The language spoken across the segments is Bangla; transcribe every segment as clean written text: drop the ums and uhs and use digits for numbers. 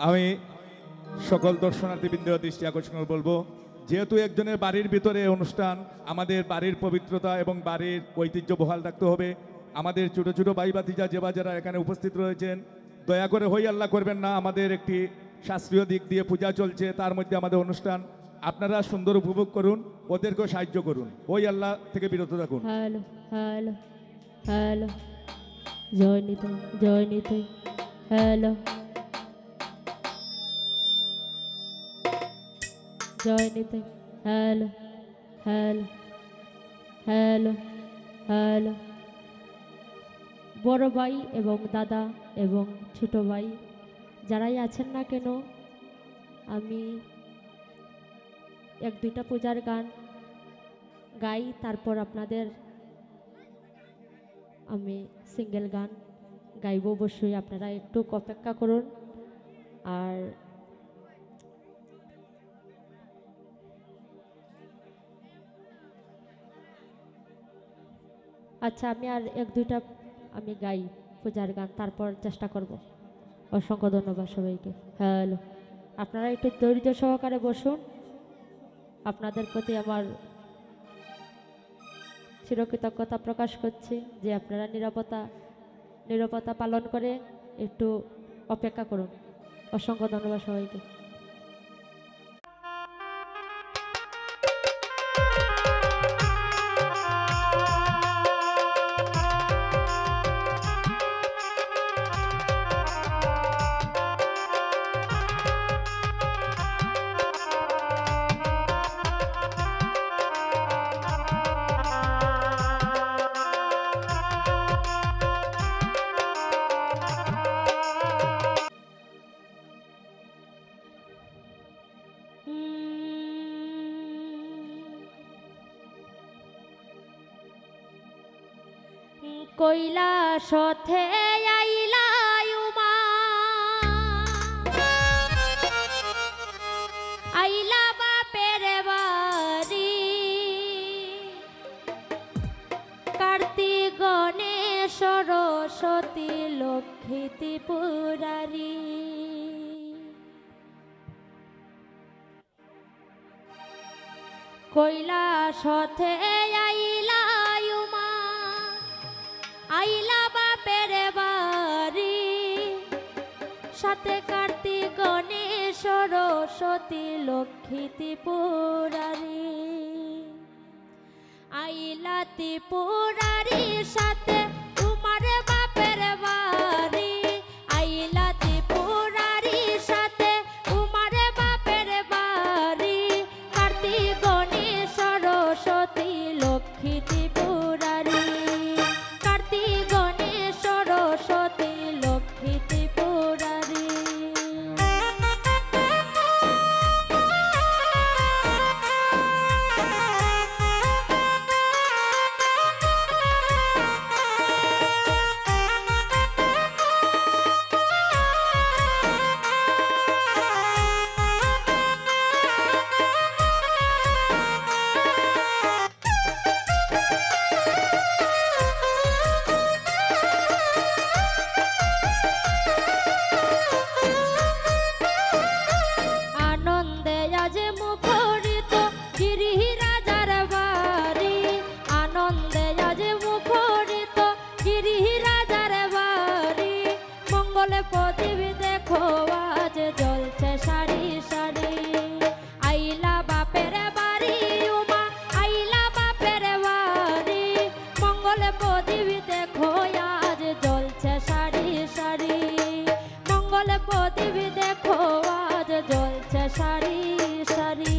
আমি সকল দর্শনার্থীবৃন্দের দৃষ্টি আকর্ষণ বলবো, যেহেতু একজনের বাড়ির ভিতরে অনুষ্ঠান, আমাদের বাড়ির পবিত্রতা এবং বাড়ির ঐতিহ্য বহাল রাখতে হবে। আমাদের ছোটো ছোটো ভাই ভাতিজা যে বা যারা এখানে উপস্থিত রয়েছেন, দয়া করে হই আল্লাহ করবেন না। আমাদের একটি শাস্ত্রীয় দিক দিয়ে পূজা চলছে, তার মধ্যে আমাদের অনুষ্ঠান, আপনারা সুন্দর উপভোগ করুন, ওদেরকেও সাহায্য করুন, ওই আল্লাহ থেকে বিরত থাকুন। হ্যালো হ্যালো হ্যালো, জয় নিতাই জয় নিতাই। হ্যালো জয় Nitai. Hello hello hello hello. বড় ভাই এবং দাদা এবং ছোট ভাই যারাই আছেন না কেন, আমি এক দুইটা পূজার গান গাই, তারপর আপনাদের আমি সিঙ্গেল গান গাইব। অবশ্যই আপনারা একটু অপেক্ষা করুন। আর আচ্ছা, আমি আর এক দুইটা আমি গাই পূজার গান, তারপর চেষ্টা করব। অসংখ্য ধন্যবাদ সবাইকে। হ্যালো, আপনারা একটু ধৈর্য সহকারে বসুন। আপনাদের প্রতি আমার চিরকৃতজ্ঞতা প্রকাশ করছি যে আপনারা নীরবতা পালন করে একটু অপেক্ষা করুন। অসংখ্য ধন্যবাদ সবাইকে। কৈলাসথে আইলা উমা, আইলা বাপের বাড়ি, কার্তিক গণেশ সরস্বতী লক্ষ্মী ত্রিপুরারি। কৈলাসথে আইলা উমা, আইলা বাপের বাড়ি, সাথে কার্তিক গণেশ সরস্বতী লক্ষ্মী ত্রিপুরারি। আইলা ত্রিপুরারি সাথে তোমার বাপের বাড়ি, আইলা ত্রিপুরারি সাথে তোমার বাপের বাড়ি, কার্তিক গণেশ সরস্বতী লক্ষ্মী ত্রিপুরারি, কার্তিক গণেশ সরস্বতী লক্ষ্মী ত্রিপুরারি। প্রদীপ দেখো আজ জ্বলছে সারি সারি, আইলা বাপের বাড়ি উমা, আইলা বাপের বাড়ি, মঙ্গল প্রদীপ দেখো আজ জ্বলছে সারি সারি, মঙ্গল প্রদীপ দেখো আজ জ্বলছে সারি সারি।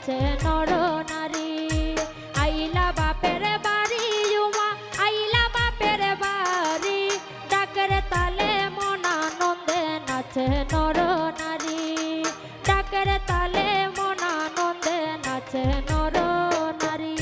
নাচে নর নারী। আইলা বাপের বাড়ি উমা আইলা বাপের বাড়ি, ডাকের তালে মন আনন্দে নাচে নর নারী, ডাকের তালে মন আনন্দে নাচে নর নারী।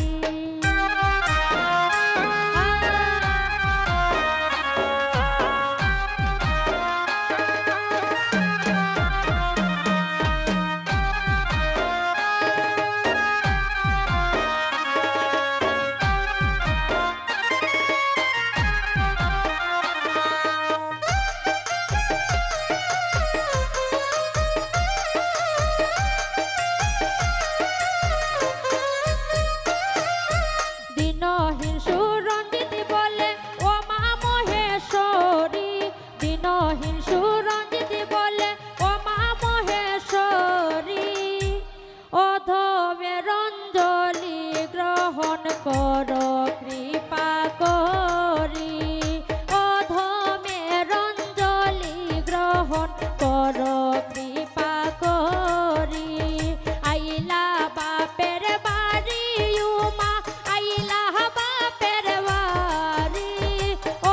দিনহীন সুরঞ্জিত বলে ও মা মহেশ্বরী, দিনহীন সুরঞ্জিত বলে ও মা মহেশ্বরী, অধমের অঞ্জলি গ্রহণ কর কৃপা করি, অধমের অঞ্জলি গ্রহণ কর কৃপা করি। আইলা বাপের বাড়ি উমা আইলা বাপের বাড়ি,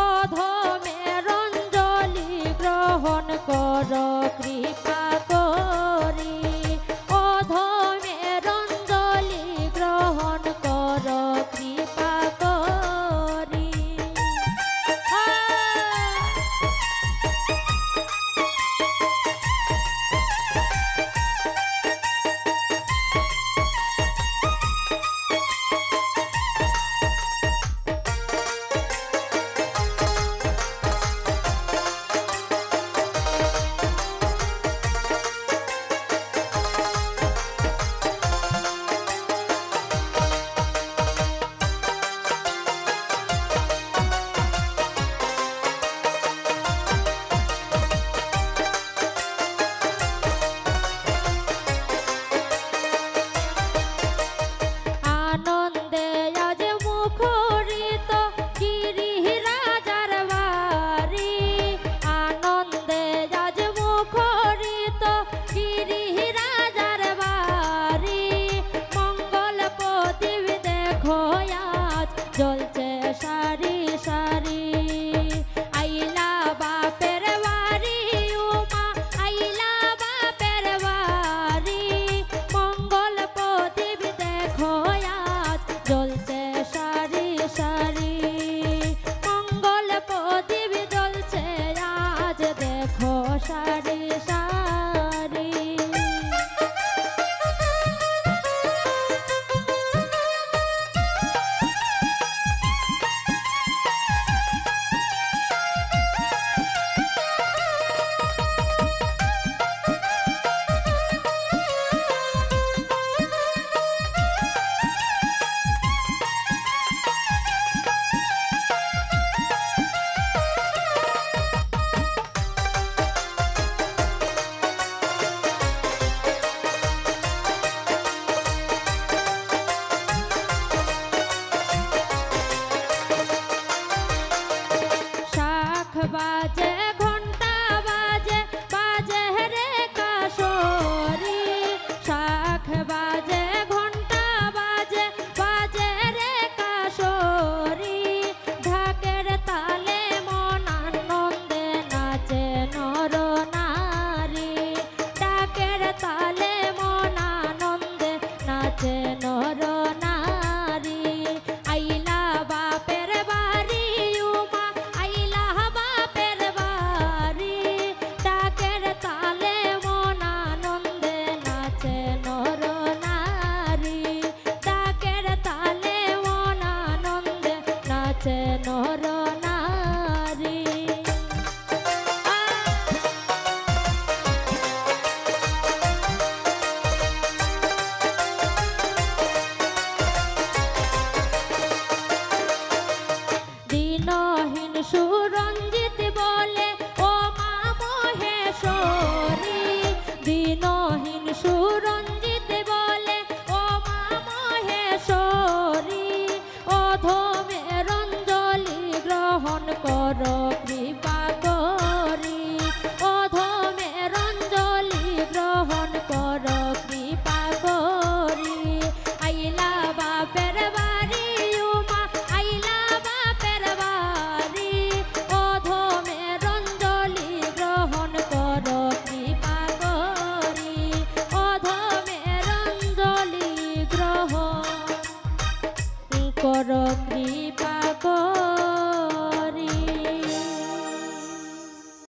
অধমের অঞ্জলি গ্রহণ কর কৃপা করি, অধমের অঞ্জলি গ্রহণ কর কৃপা করি। আনন্দে আজ মুখরিত গিরিরাজার বাড়ি, আনন্দে আজ মুখরিত গিরিরাজার বাড়ি, মঙ্গল প্রদীপ দেখো আজ জ্বলছে সারি সারি। আইলা বাপের বাড়ি উমা আইলা বাপের বাড়ি, মঙ্গল প্রদীপ দেখো আজ জ্বলছে সারি সারি, মঙ্গল প্রদীপ জ্বলছে আজ দেখো সারি সারি। শাখ বাজে ঘন্টা বাজে বাজে রে কাশরি, শাখ বাজে ঘন্টা বাজে বাজে রে কাশরি, ঢাকের তালে মন আনন্দে নাচে নর নারী, ঢাকের তালে মন আনন্দে নাচে